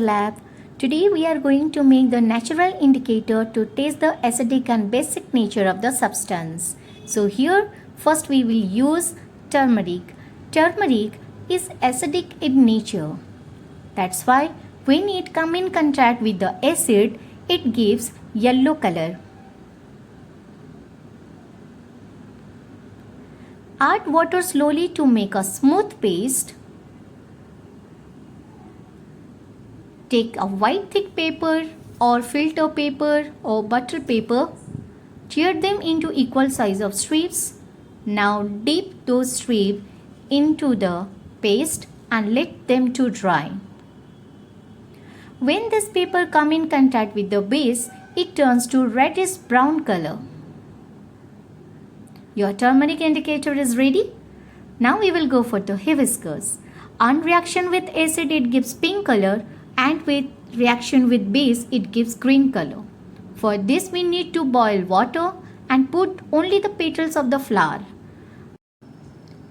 Lab. Today we are going to make the natural indicator to test the acidic and basic nature of the substance. So here first we will use turmeric. Turmeric is acidic in nature. That's why when it come in contact with the acid, it gives yellow color. Add water slowly to make a smooth paste. Take a white thick paper or filter paper or butter paper. Tear them into equal size of strips. Now dip those strips into the paste and let them to dry. When this paper come in contact with the base, it turns to reddish brown color. Your turmeric indicator is ready. Now we will go for the hibiscus. On reaction with acid, it gives pink color, and with reaction with base, it gives green color. For this we need to boil water and put only the petals of the flower.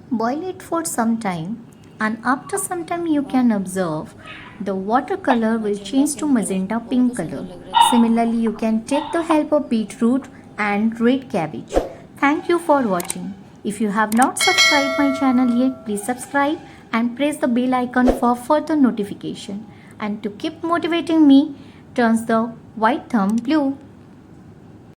Boil it for some time, and after some time you can observe the water color will change to magenta pink color. Similarly, you can take the help of beetroot and red cabbage. Thank you for watching. If you have not subscribed my channel yet, please subscribe and press the bell icon for further notification. And to keep motivating me, turn the white thumb blue.